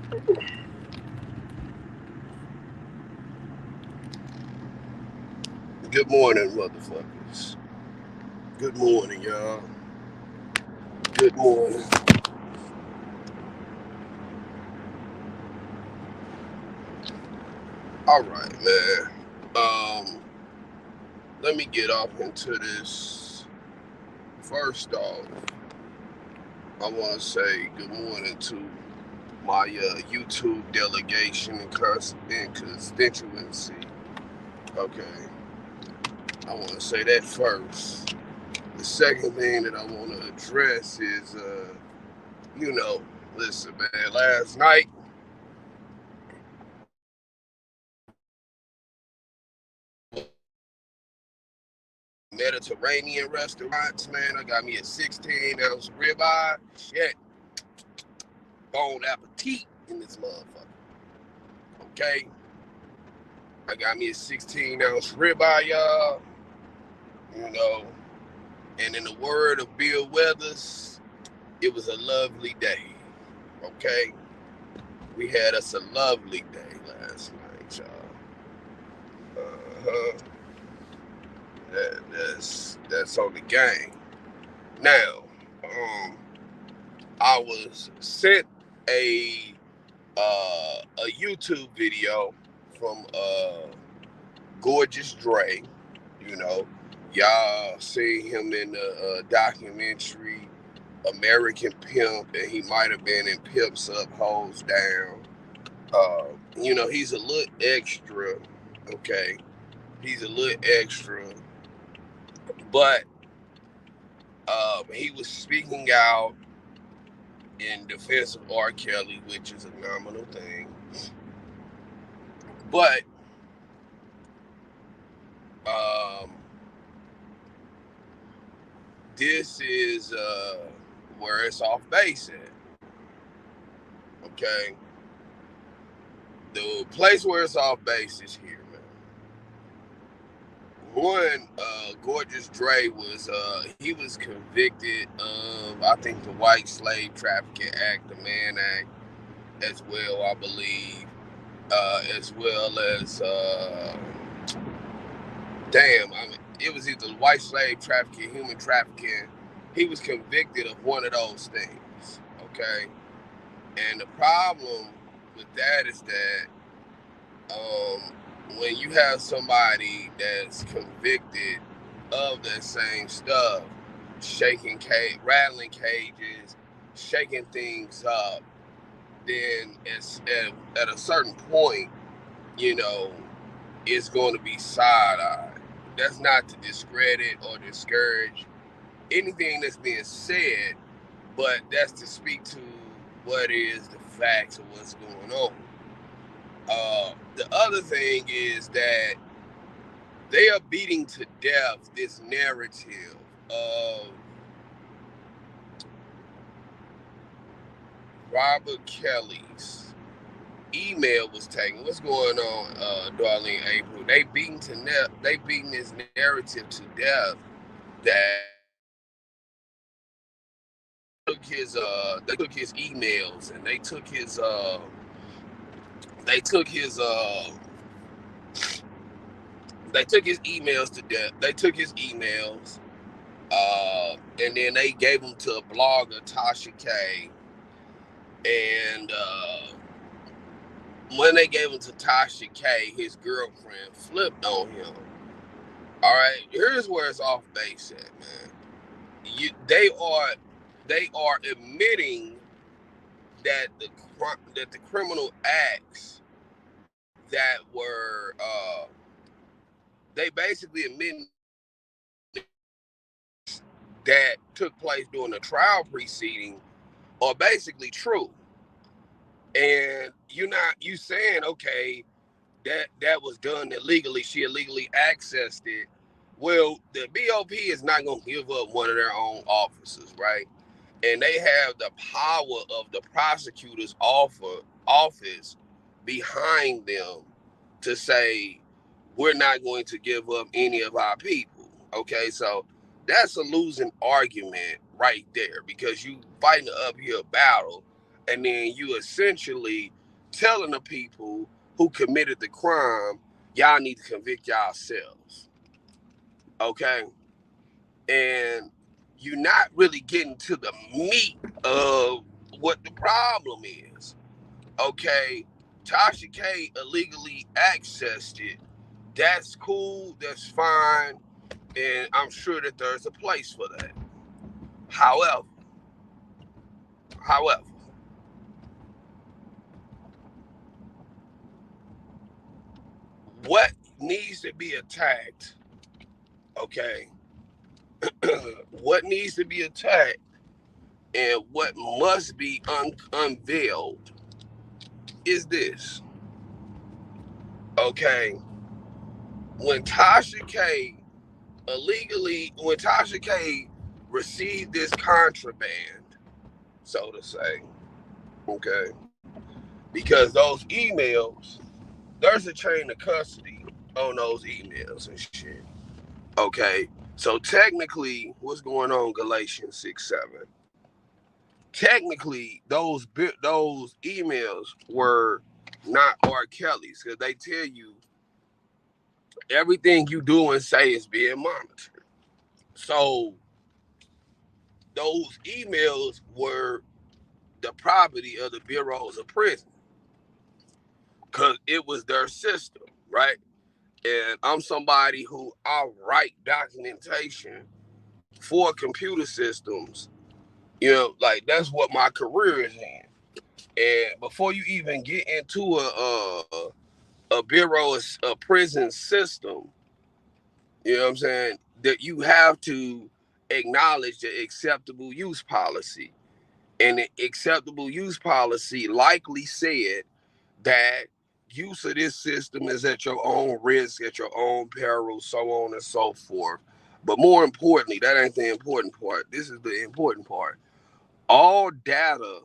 Good morning, motherfuckers. Good morning, y'all. Good morning. All right, man. Let me get off into this. First off, I want to say good morning to my YouTube delegation and constituency. Okay, I want to say that first. The second thing that I want to address is, you know, listen, man. Last night Mediterranean restaurants, man. I got me a 16-ounce ribeye. Shit. Bon appetit in this motherfucker. Okay? I got me a 16-ounce ribeye, y'all. You know, and in the word of Bill Weathers, it was a lovely day. Okay? We had us a lovely day last night, y'all. Uh-huh. That's on the game. Now, I was sent a YouTube video from Gorgeous Dre. You know, y'all seen him in the documentary American Pimp, and he might have been in Pimps Up, Hoes Down. You know, he's a little extra. Okay, he's a little extra, but he was speaking out in defense of R. Kelly, which is a nominal thing. But um, this is where it's off base at. Okay, the place where it's off base is here, man. One, Gorgeous Dre he was convicted of, I think, the White Slave Trafficking Act, the Mann Act, as well, I believe, as well as I mean, it was either white slave trafficking, human trafficking. He was convicted of one of those things. Okay, and the problem with that is that when you have somebody that's convicted of that same stuff, rattling cages, shaking things up, then it's at a certain point, you know, it's going to be side-eyed. That's not to discredit or discourage anything that's being said, but that's to speak to what is the facts of what's going on. The other thing is that they are beating to death this narrative of Robert Kelly's email was taken. What's going on, Darlene April? They beating this narrative to death that they took his emails and they took his emails to death. They took his emails, and then they gave them to a blogger, Tasha K. And when they gave them to Tasha K, his girlfriend flipped on him. All right, here's where it's off base at, man. They are admitting that the criminal acts that were they basically admitting that took place during the trial proceeding are basically true. And you saying, okay, that was done illegally, she illegally accessed it. Well, the BOP is not gonna give up one of their own officers, right? And they have the power of the prosecutor's office behind them to say we're not going to give up any of our people. Okay, so that's a losing argument right there because you fighting an uphill battle, and then you essentially telling the people who committed the crime, y'all need to convict yourselves. Okay? And you're not really getting to the meat of what the problem is. Okay? Tasha K illegally accessed it. That's cool, that's fine, and I'm sure that there's a place for that. However, what needs to be attacked, okay, what needs to be attacked and what must be unveiled is this, okay? When Tasha K received this contraband, so to say, okay, because those emails, there's a chain of custody on those emails and shit. Okay, so technically, what's going on, Galatians 6:7? Technically, those emails were not R. Kelly's, because they tell you everything you do and say is being monitored. So those emails were the property of the bureaus of prison, because it was their system, right? And I'm somebody who I write documentation for computer systems. You know, like that's what my career is in. And before you even get into a bureau, a prison system, you know what I'm saying, that you have to acknowledge the acceptable use policy. And the acceptable use policy likely said that use of this system is at your own risk, at your own peril, so on and so forth. But more importantly, that ain't the important part. This is the important part. All data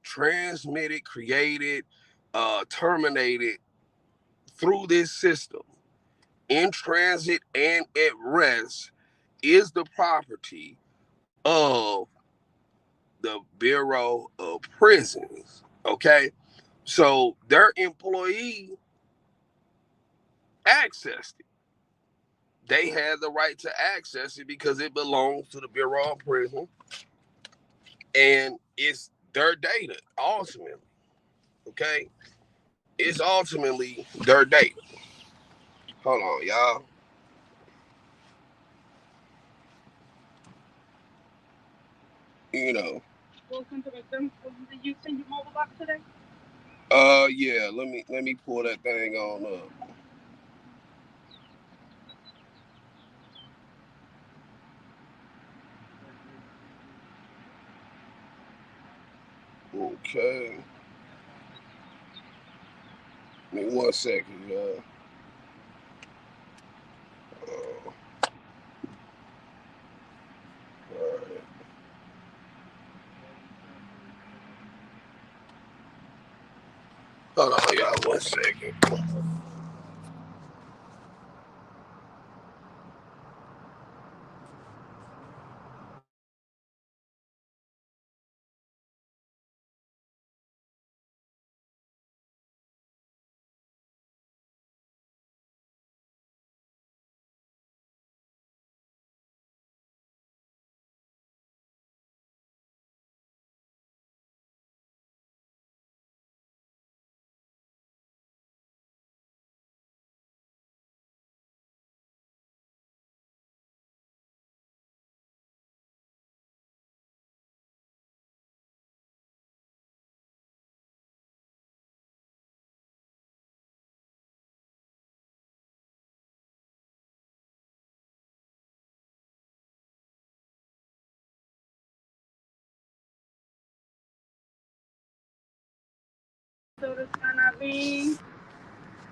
transmitted, created, terminated through this system, in transit and at rest, is the property of the Bureau of Prisons. Okay? So their employee accessed it. They had the right to access it because it belongs to the Bureau of Prisons, and it's their data ultimately. Okay? It's ultimately their data. Hold on, y'all. You know. Welcome to my Did you send your mobile box today? Yeah. Let me pull that thing on up. Okay. Give me 1 second, y'all. All right. Hold on, y'all. 1 second. So it's gonna be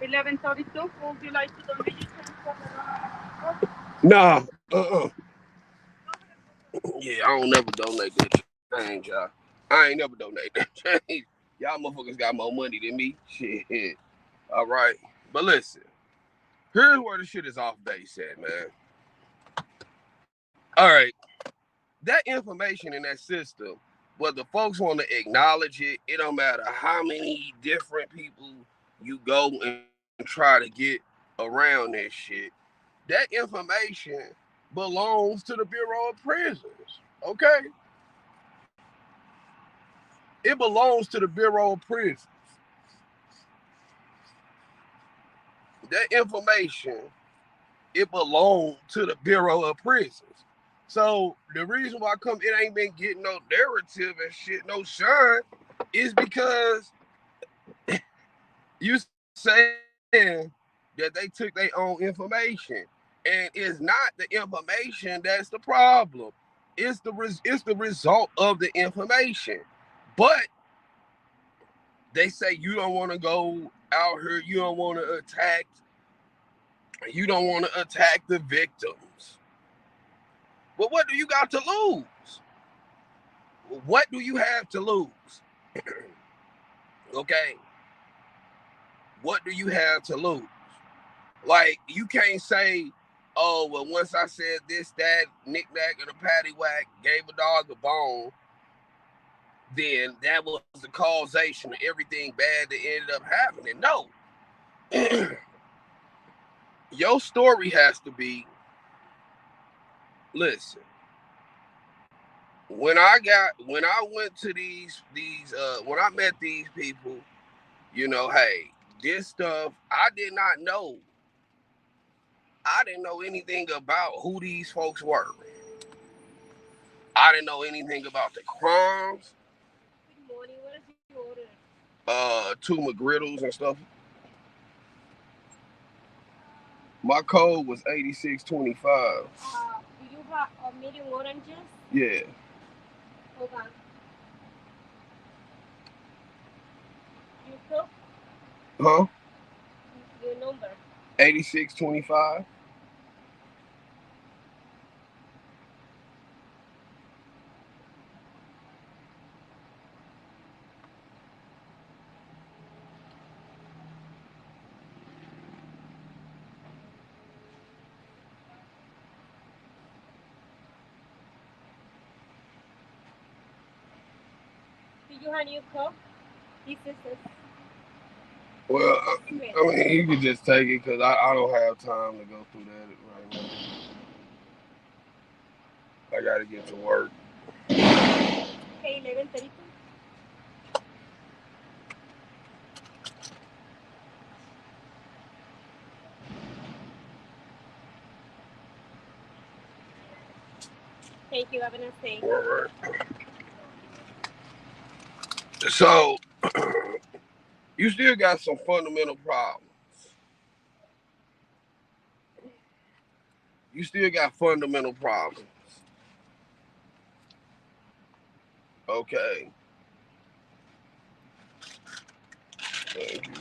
11:32. Would you like to donate your time? Nah. Yeah, I don't never donate that change, y'all. I ain't never donate that change. Y'all motherfuckers got more money than me. Shit. All right. But listen, here's where the shit is off base at, man. All right. That information in that system whether folks want to acknowledge it, it don't matter how many different people you go and try to get around this shit. That information belongs to the Bureau of Prisons. Okay? It belongs to the Bureau of Prisons. That information, it belongs to the Bureau of Prisons. So the reason why it ain't been getting no narrative and shit, no shine, is because you saying that they took their own information, and it's not the information that's the problem. It's the result of the information. But they say you don't want to go out here, you don't want to attack the victims. Well, what do you got to lose? What do you have to lose? Okay, what do you have to lose? Like, you can't say, oh, well, once I said this, that, knick-knack, and a paddywhack, gave a dog a bone, then that was the causation of everything bad that ended up happening. No. Your story has to be, listen, when I went to when I met these people, hey, this stuff, I didn't know anything about who these folks were. I didn't know anything about the crimes. Good morning. What did you order? Two McGriddles and stuff. My code was 8625. Do you have a medium oranges? Yeah. Hold on. You cook? Huh? Your number? 8625. Do you have new cook? This is it. Well, I mean, you can just take it because I don't have time to go through that right now. I got to get to work. Okay, 11:32. Thank you. Have a nice day. All right. So, you still got some fundamental problems. You still got fundamental problems. Okay. Thank you.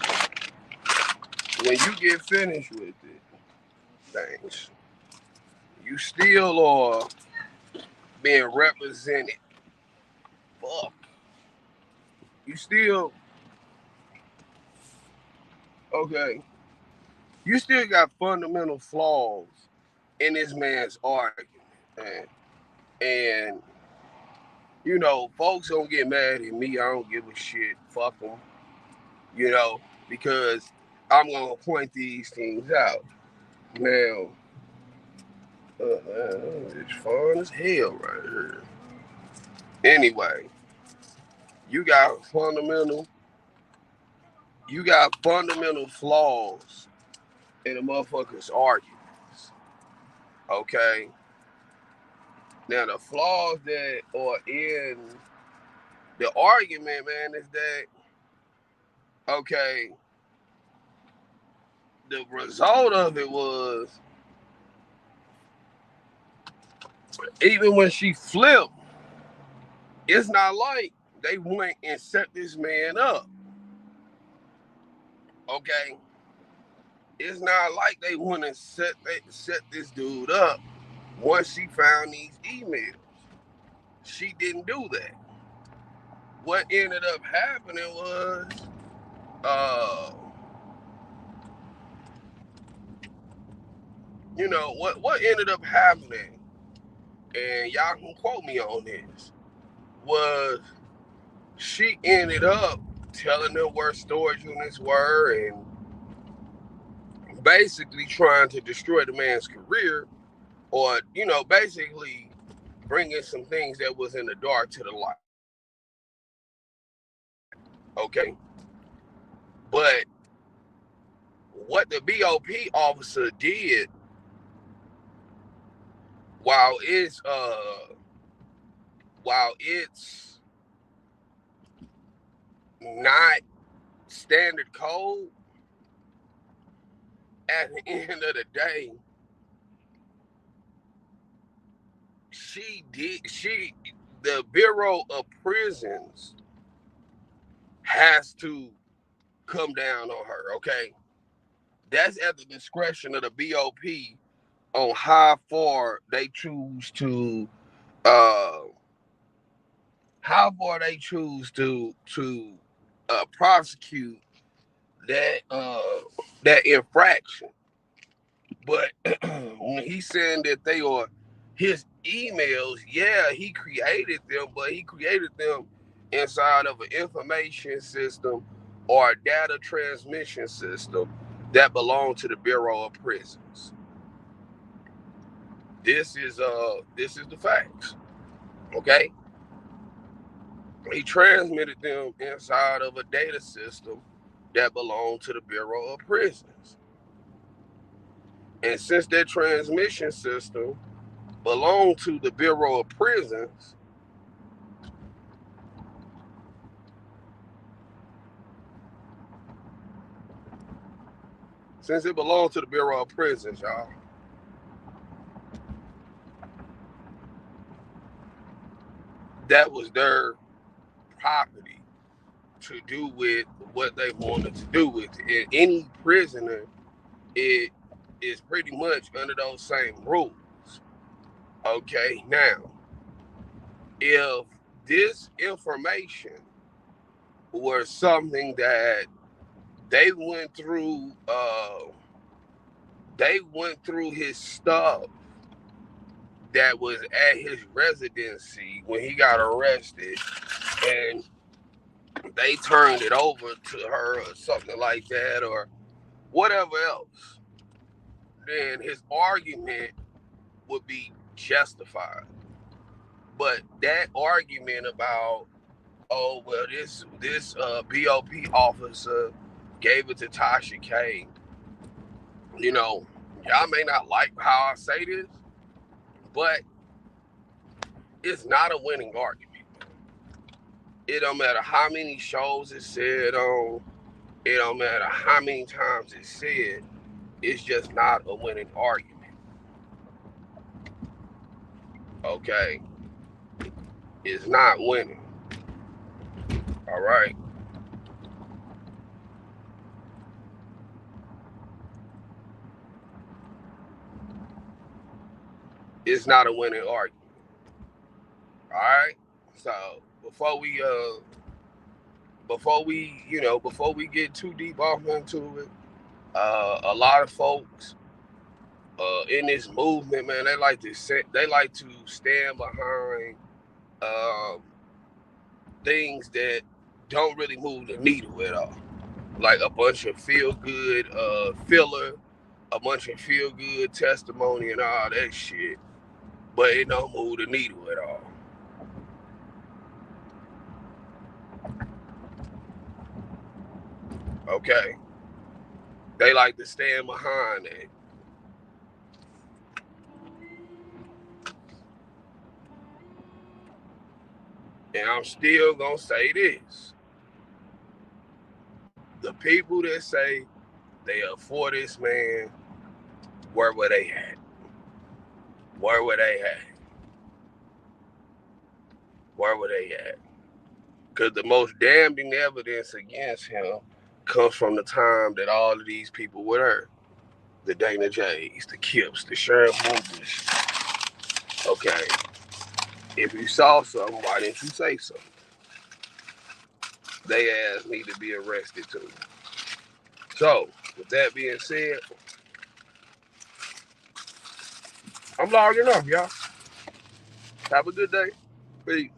When you get finished with it, thanks. You still are being represented. Fuck. You still, okay. You still got fundamental flaws in this man's argument. And, and folks don't get mad at me. I don't give a shit. Fuck them. You know, because I'm going to point these things out. Now, it's fun as hell right here. Anyway, you got fundamental, flaws in a motherfucker's arguments. Okay? Now, the flaws that are in the argument, man, is that, okay, the result of it was, even when she flipped, it's not like they went and set this man up. Okay? It's not like they went and set this dude up once she found these emails. She didn't do that. What ended up happening was, uh, what ended up happening, and y'all can quote me on this. was she ended up telling them where storage units were and basically trying to destroy the man's career, or basically bringing some things that was in the dark to the light. Okay, but what the BOP officer did, while it's not standard code, at the end of the day, the Bureau of Prisons has to come down on her. Okay, that's at the discretion of the BOP on how far they choose to uh prosecute that infraction. But when he's saying that they are his emails, yeah, he created them, but he created them inside of an information system or a data transmission system that belong to the Bureau of Prisons. This is the facts. Okay? He transmitted them inside of a data system that belonged to the Bureau of Prisons. And since that transmission system belonged to the Bureau of Prisons, y'all, that was their property to do with what they wanted to do with it. And any prisoner, it is pretty much under those same rules. Okay, now, if this information were something that they went through, his stuff that was at his residency when he got arrested, and they turned it over to her or something like that, or whatever else, then his argument would be justified. But that argument about, oh well, this BOP officer gave it to Tasha K. Y'all may not like how I say this, but it's not a winning argument. It don't matter how many shows it's said on. It don't matter how many times it's said. It's just not a winning argument. Okay? It's not winning. All right? It's not a winning argument. All right? So before we get too deep off into it, a lot of folks in this movement, man, they like to stand behind things that don't really move the needle at all, like a bunch of feel good filler, a bunch of feel good testimony and all that shit, but it don't move the needle at all. Okay, they like to stand behind it. And I'm still gonna say this: the people that say they are for this man, where were they at? Where were they at? Where were they at? Because the most damning evidence against him comes from the time that all of these people were there. The Dana J's, the Kips, the Sheriff Movers. Okay. If you saw something, why didn't you say something? They asked me to be arrested too. So, with that being said, I'm logging off, y'all. Have a good day. Peace.